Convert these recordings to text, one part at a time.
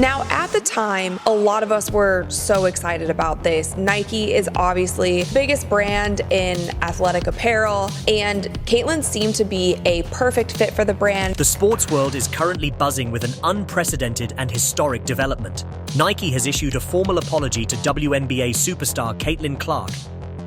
Now, at the time, a lot of us were so excited about this. Nike is obviously the biggest brand in athletic apparel, and Caitlyn seemed to be a perfect fit for the brand. The sports world is currently buzzing with an unprecedented and historic development. Nike has issued a formal apology to WNBA superstar Caitlyn Clark.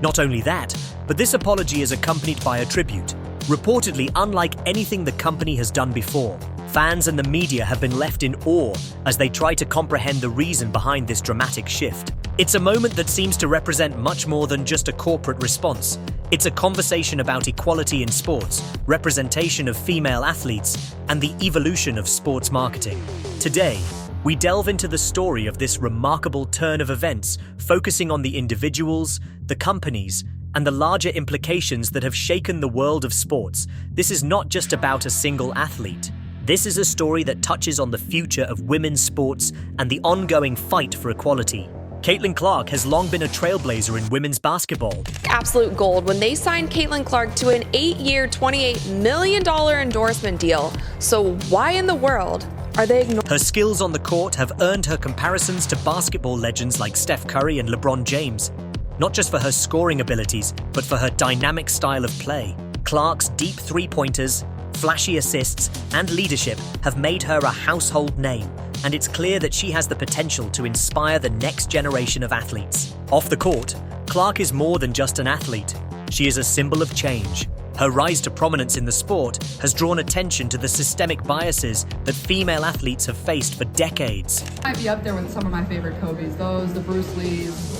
Not only that, but this apology is accompanied by a tribute, reportedly unlike anything the company has done before. Fans and the media have been left in awe as they try to comprehend the reason behind this dramatic shift. It's a moment that seems to represent much more than just a corporate response. It's a conversation about equality in sports, representation of female athletes, and the evolution of sports marketing. Today, we delve into the story of this remarkable turn of events, focusing on the individuals, the companies, and the larger implications that have shaken the world of sports. This is not just about a single athlete. This is a story that touches on the future of women's sports and the ongoing fight for equality. Caitlyn Clark has long been a trailblazer in women's basketball. Absolute gold when they signed Caitlyn Clark to an 8-year, $28 million endorsement deal. So why in the world are they ignoring? Her skills on the court have earned her comparisons to basketball legends like Steph Curry and LeBron James. Not just for her scoring abilities, but for her dynamic style of play. Clark's deep three-pointers, flashy assists, and leadership have made her a household name, and it's clear that she has the potential to inspire the next generation of athletes. Off the court, Clark is more than just an athlete. She is a symbol of change. Her rise to prominence in the sport has drawn attention to the systemic biases that female athletes have faced for decades. Might be up there with some of my favorite Kobe's. Those, the Bruce Lees,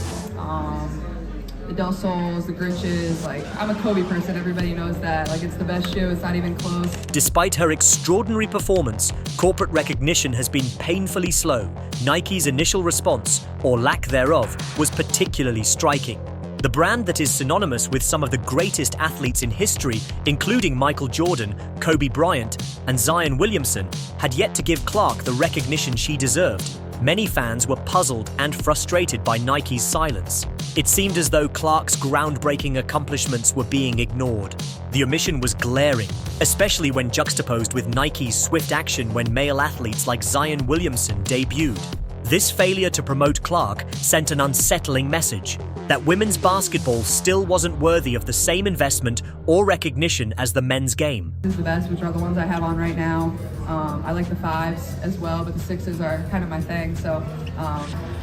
the Del Sols, the Grinches. Like, I'm a Kobe person, everybody knows that. Like, it's the best shoe, it's not even close. Despite her extraordinary performance, corporate recognition has been painfully slow. Nike's initial response, or lack thereof, was particularly striking. The brand that is synonymous with some of the greatest athletes in history, including Michael Jordan, Kobe Bryant, and Zion Williamson, had yet to give Clark the recognition she deserved. Many fans were puzzled and frustrated by Nike's silence. It seemed as though Clark's groundbreaking accomplishments were being ignored. The omission was glaring, especially when juxtaposed with Nike's swift action when male athletes like Zion Williamson debuted. This failure to promote Clark sent an unsettling message that women's basketball still wasn't worthy of the same investment or recognition as the men's game. This is the best, which are the ones I have on right now. I like the 5s as well, but the 6s are kind of my thing. So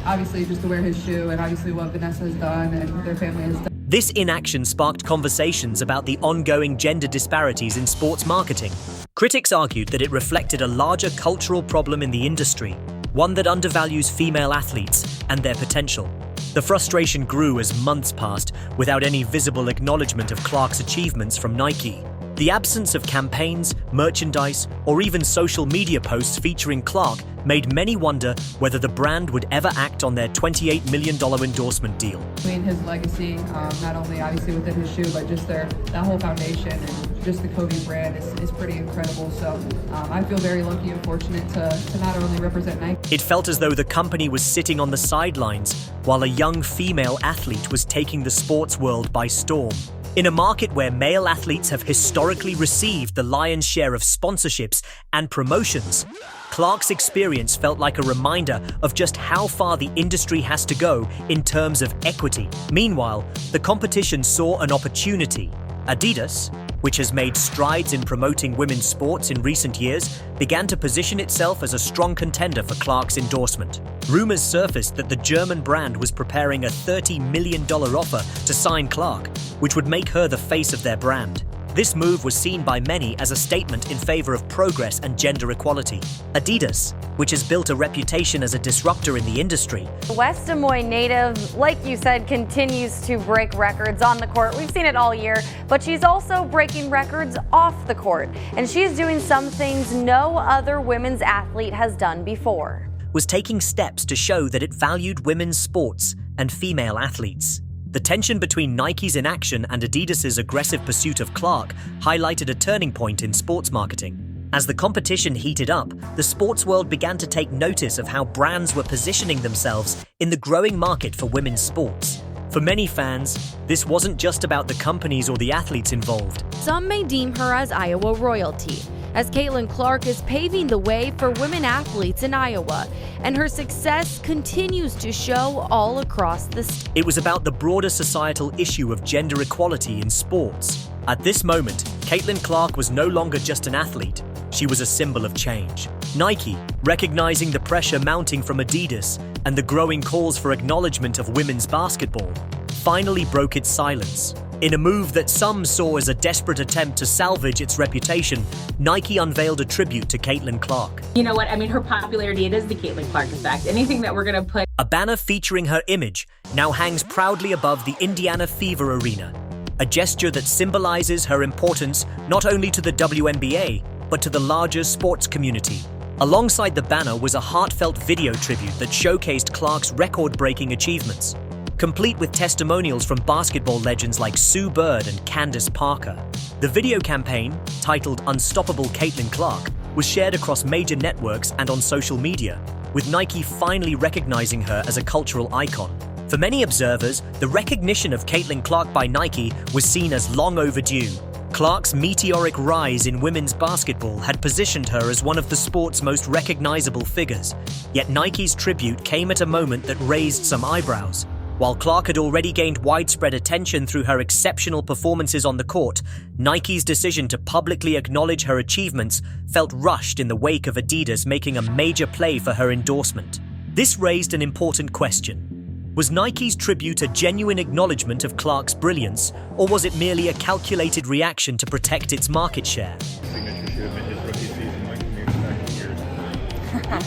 obviously just to wear his shoe, and obviously what Vanessa has done and their family has done. This inaction sparked conversations about the ongoing gender disparities in sports marketing. Critics argued that it reflected a larger cultural problem in the industry, one that undervalues female athletes and their potential. The frustration grew as months passed without any visible acknowledgement of Clark's achievements from Nike. The absence of campaigns, merchandise, or even social media posts featuring Clark made many wonder whether the brand would ever act on their $28 million endorsement deal. I mean, his legacy, not only obviously within his shoe, but just that whole foundation and just the Kobe brand is pretty incredible. So I feel very lucky and fortunate to not only represent Nike. It felt as though the company was sitting on the sidelines while a young female athlete was taking the sports world by storm. In a market where male athletes have historically received the lion's share of sponsorships and promotions, Clark's experience felt like a reminder of just how far the industry has to go in terms of equity. Meanwhile, the competition saw an opportunity. Adidas, which has made strides in promoting women's sports in recent years, began to position itself as a strong contender for Clark's endorsement. Rumors surfaced that the German brand was preparing a $30 million offer to sign Clark, which would make her the face of their brand. This move was seen by many as a statement in favor of progress and gender equality. Adidas, which has built a reputation as a disruptor in the industry. West Des Moines native, like you said, continues to break records on the court. We've seen it all year, but she's also breaking records off the court. And she's doing some things no other women's athlete has done before. Was taking steps to show that it valued women's sports and female athletes. The tension between Nike's inaction and Adidas's aggressive pursuit of Clark highlighted a turning point in sports marketing. As the competition heated up, the sports world began to take notice of how brands were positioning themselves in the growing market for women's sports. For many fans, this wasn't just about the companies or the athletes involved. Some may deem her as Iowa royalty. as Caitlin Clark is paving the way for women athletes in Iowa, and her success continues to show all across the state. It was about the broader societal issue of gender equality in sports. At this moment, Caitlin Clark was no longer just an athlete, she was a symbol of change. Nike, recognizing the pressure mounting from Adidas and the growing calls for acknowledgement of women's basketball, finally broke its silence. In a move that some saw as a desperate attempt to salvage its reputation, Nike unveiled a tribute to Caitlin Clark. You know what? I mean, her popularity, it is the Caitlin Clark effect. Anything that we're going to put... A banner featuring her image now hangs proudly above the Indiana Fever Arena, a gesture that symbolizes her importance not only to the WNBA, but to the larger sports community. Alongside the banner was a heartfelt video tribute that showcased Clark's record-breaking achievements, complete with testimonials from basketball legends like Sue Bird and Candace Parker. The video campaign, titled Unstoppable Caitlin Clark, was shared across major networks and on social media, with Nike finally recognizing her as a cultural icon. For many observers, the recognition of Caitlin Clark by Nike was seen as long overdue. Clark's meteoric rise in women's basketball had positioned her as one of the sport's most recognizable figures, yet Nike's tribute came at a moment that raised some eyebrows. While Clark had already gained widespread attention through her exceptional performances on the court, Nike's decision to publicly acknowledge her achievements felt rushed in the wake of Adidas making a major play for her endorsement. This raised an important question. Was Nike's tribute a genuine acknowledgement of Clark's brilliance, or was it merely a calculated reaction to protect its market share?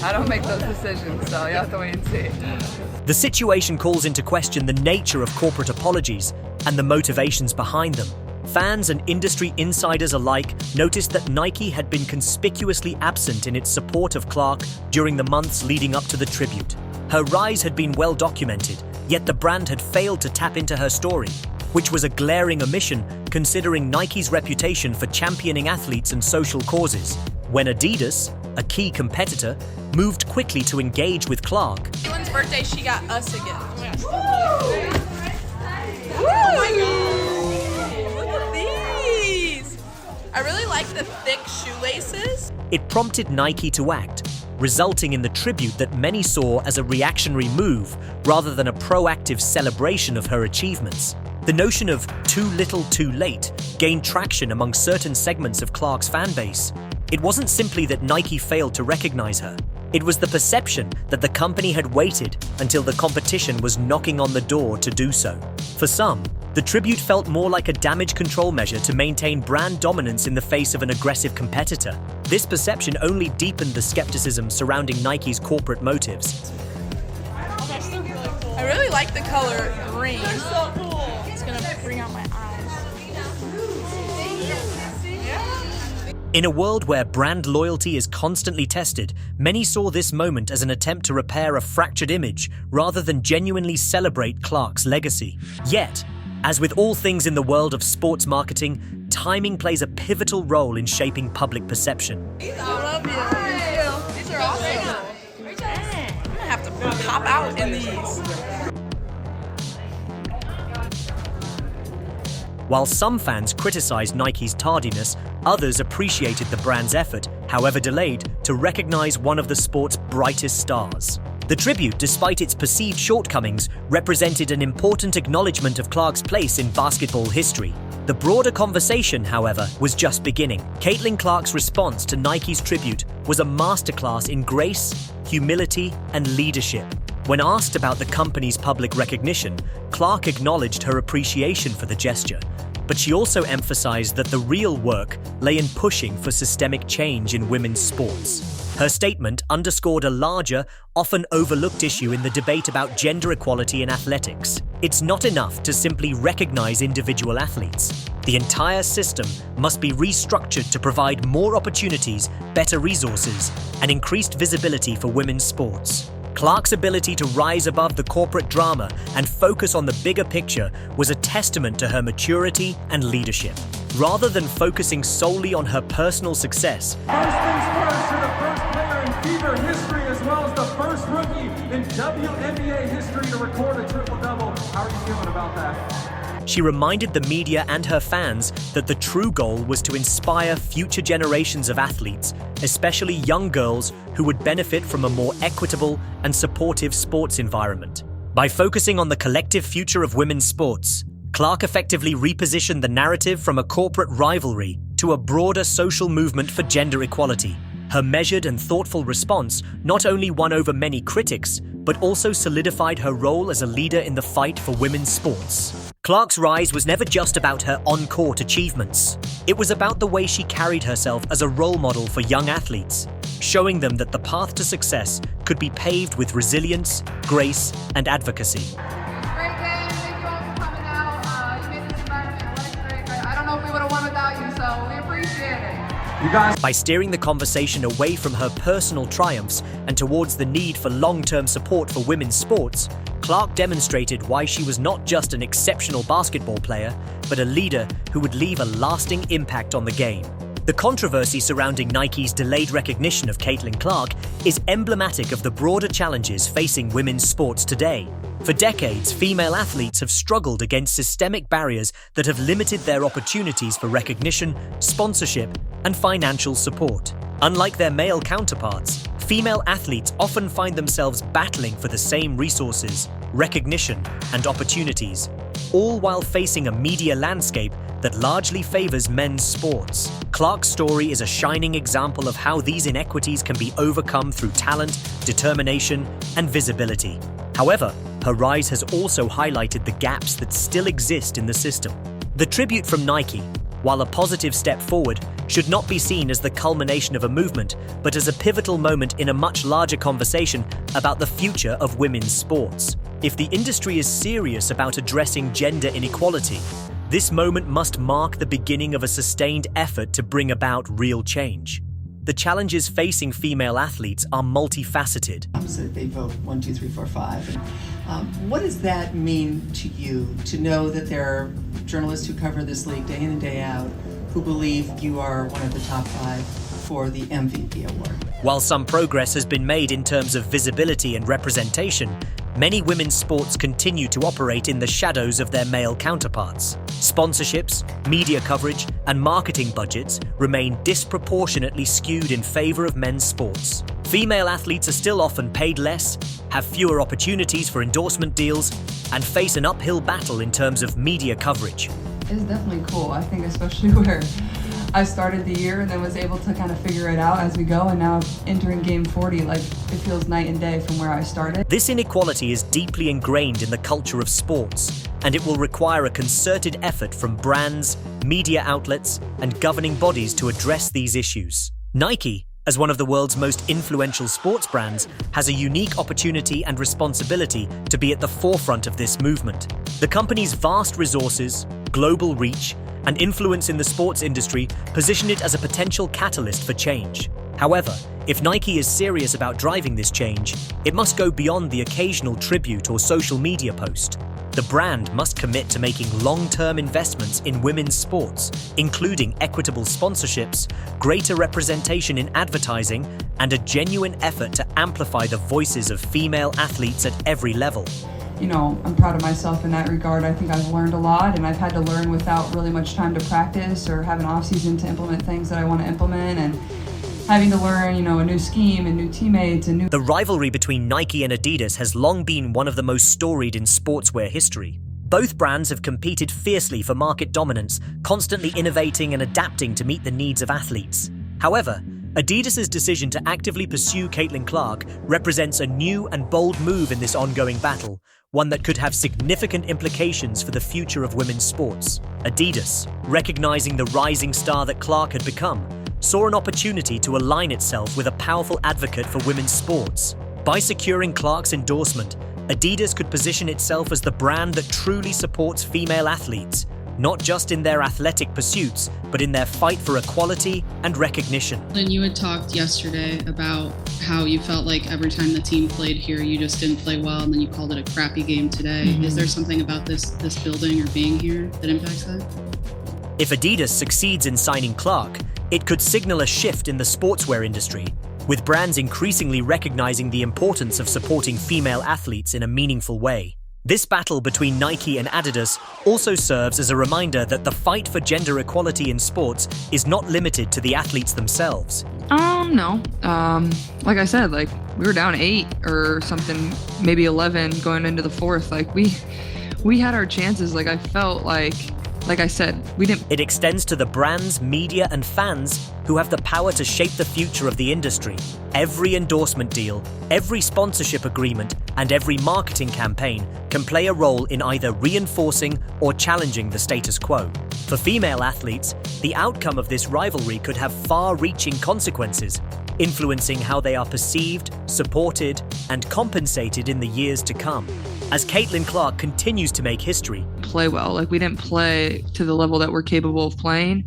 I don't make those decisions, so you have to wait and see. The situation calls into question the nature of corporate apologies and the motivations behind them. Fans and industry insiders alike noticed that Nike had been conspicuously absent in its support of Clark during the months leading up to the tribute. Her rise had been well documented, yet the brand had failed to tap into her story, which was a glaring omission considering Nike's reputation for championing athletes and social causes. When Adidas, a key competitor, moved quickly to engage with Clark. Caitlin's birthday, she got us a gift. Oh my God! Look at these! I really like the thick shoelaces. It prompted Nike to act, resulting in the tribute that many saw as a reactionary move rather than a proactive celebration of her achievements. The notion of too little too late gained traction among certain segments of Clark's fan base. It wasn't simply that Nike failed to recognize her. It was the perception that the company had waited until the competition was knocking on the door to do so. For some, the tribute felt more like a damage control measure to maintain brand dominance in the face of an aggressive competitor. This perception only deepened the skepticism surrounding Nike's corporate motives. I really like the color green. They're so cool. It's gonna bring out my eyes. In a world where brand loyalty is constantly tested, many saw this moment as an attempt to repair a fractured image rather than genuinely celebrate Clark's legacy. Yet, as with all things in the world of sports marketing, timing plays a pivotal role in shaping public perception. I love you. These are awesome. I'm gonna have to pop out in these. While some fans criticized Nike's tardiness, others appreciated the brand's effort, however delayed, to recognize one of the sport's brightest stars. The tribute, despite its perceived shortcomings, represented an important acknowledgement of Clark's place in basketball history. The broader conversation, however, was just beginning. Caitlin Clark's response to Nike's tribute was a masterclass in grace, humility, and leadership. When asked about the company's public recognition, Clark acknowledged her appreciation for the gesture, but she also emphasized that the real work lay in pushing for systemic change in women's sports. Her statement underscored a larger, often overlooked issue in the debate about gender equality in athletics. It's not enough to simply recognize individual athletes. The entire system must be restructured to provide more opportunities, better resources, and increased visibility for women's sports. Clark's ability to rise above the corporate drama and focus on the bigger picture was a testament to her maturity and leadership. Rather than focusing solely on her personal success, first things first, you're the first player in Fever history as well as the first rookie in WNBA history to record a triple-double. How are you feeling about that? She reminded the media and her fans that the true goal was to inspire future generations of athletes, especially young girls who would benefit from a more equitable and supportive sports environment. By focusing on the collective future of women's sports, Clark effectively repositioned the narrative from a corporate rivalry to a broader social movement for gender equality. Her measured and thoughtful response not only won over many critics, but also solidified her role as a leader in the fight for women's sports. Clark's rise was never just about her on-court achievements. It was about the way she carried herself as a role model for young athletes, showing them that the path to success could be paved with resilience, grace, and advocacy. Great game. Thank you all for coming out. You made this environment electric. I don't know if we would have won without you, so we appreciate it. By steering the conversation away from her personal triumphs and towards the need for long-term support for women's sports, Clark demonstrated why she was not just an exceptional basketball player, but a leader who would leave a lasting impact on the game. The controversy surrounding Nike's delayed recognition of Caitlin Clark is emblematic of the broader challenges facing women's sports today. For decades, female athletes have struggled against systemic barriers that have limited their opportunities for recognition, sponsorship, and financial support. Unlike their male counterparts, female athletes often find themselves battling for the same resources, recognition, and opportunities, all while facing a media landscape that largely favors men's sports. Clark's story is a shining example of how these inequities can be overcome through talent, determination, and visibility. However, her rise has also highlighted the gaps that still exist in the system. The tribute from Nike, while a positive step forward, should not be seen as the culmination of a movement, but as a pivotal moment in a much larger conversation about the future of women's sports. If the industry is serious about addressing gender inequality, this moment must mark the beginning of a sustained effort to bring about real change. The challenges facing female athletes are multifaceted. They vote 1, 2, 3, 4, 5. What does that mean to you to know that there are journalists who cover this league day in and day out who believe you are one of the top 5 for the MVP award? While some progress has been made in terms of visibility and representation, many women's sports continue to operate in the shadows of their male counterparts. Sponsorships, media coverage, and marketing budgets remain disproportionately skewed in favor of men's sports. Female athletes are still often paid less, have fewer opportunities for endorsement deals, and face an uphill battle in terms of media coverage. It's definitely cool. I think especially where I started the year and then was able to kind of figure it out as we go, and now entering game 40, like it feels night and day from where I started. This inequality is deeply ingrained in the culture of sports, and it will require a concerted effort from brands, media outlets, and governing bodies to address these issues. Nike, as one of the world's most influential sports brands, has a unique opportunity and responsibility to be at the forefront of this movement. The company's vast resources, global reach, and influence in the sports industry position it as a potential catalyst for change. However, if Nike is serious about driving this change, it must go beyond the occasional tribute or social media post. The brand must commit to making long-term investments in women's sports, including equitable sponsorships, greater representation in advertising, and a genuine effort to amplify the voices of female athletes at every level. You know, I'm proud of myself in that regard. I think I've learned a lot, and I've had to learn without really much time to practice or have an off-season to implement things that I want to implement, and having to learn, a new scheme and new teammates and new... The rivalry between Nike and Adidas has long been one of the most storied in sportswear history. Both brands have competed fiercely for market dominance, constantly innovating and adapting to meet the needs of athletes. However, Adidas's decision to actively pursue Caitlin Clark represents a new and bold move in this ongoing battle, one that could have significant implications for the future of women's sports. Adidas, recognizing the rising star that Clark had become, saw an opportunity to align itself with a powerful advocate for women's sports. By securing Clark's endorsement, Adidas could position itself as the brand that truly supports female athletes, not just in their athletic pursuits, but in their fight for equality and recognition. And you had talked yesterday about how you felt like every time the team played here, you just didn't play well, and then you called it a crappy game today. Mm-hmm. Is there something about this building or being here that impacts that? If Adidas succeeds in signing Clark, it could signal a shift in the sportswear industry, with brands increasingly recognizing the importance of supporting female athletes in a meaningful way. This battle between Nike and Adidas also serves as a reminder that the fight for gender equality in sports is not limited to the athletes themselves. No. Like I said, like we were down 8 or something, maybe 11 going into the fourth. Like we had our chances. Like I felt like I said, we didn't. It extends to the brands, media, and fans who have the power to shape the future of the industry. Every endorsement deal, every sponsorship agreement, and every marketing campaign can play a role in either reinforcing or challenging the status quo. For female athletes, the outcome of this rivalry could have far-reaching consequences, influencing how they are perceived, supported, and compensated in the years to come. As Caitlin Clark continues to make history, play well. Like we didn't play to the level that we're capable of playing.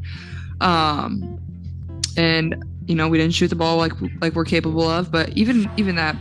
And we didn't shoot the ball like we're capable of, but even that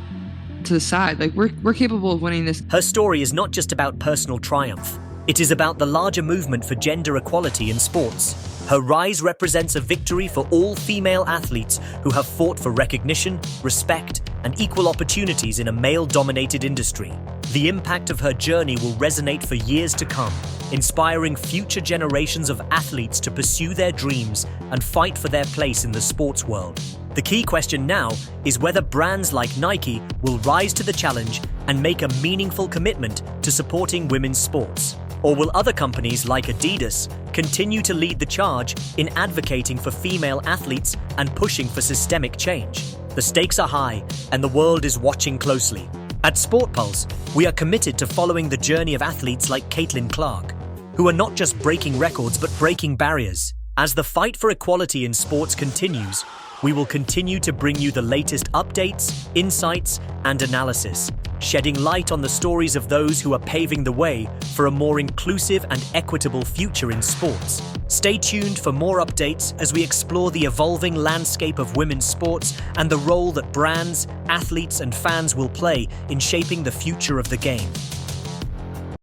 to the side, like we're capable of winning this. Her story is not just about personal triumph. It is about the larger movement for gender equality in sports. Her rise represents a victory for all female athletes who have fought for recognition, respect, and equal opportunities in a male-dominated industry. The impact of her journey will resonate for years to come, inspiring future generations of athletes to pursue their dreams and fight for their place in the sports world. The key question now is whether brands like Nike will rise to the challenge and make a meaningful commitment to supporting women's sports. Or will other companies like Adidas continue to lead the charge in advocating for female athletes and pushing for systemic change? The stakes are high, and the world is watching closely. At Sport Pulse, we are committed to following the journey of athletes like Caitlin Clark, who are not just breaking records but breaking barriers. As the fight for equality in sports continues, we will continue to bring you the latest updates, insights, and analysis, shedding light on the stories of those who are paving the way for a more inclusive and equitable future in sports. Stay tuned for more updates as we explore the evolving landscape of women's sports and the role that brands, athletes, and fans will play in shaping the future of the game.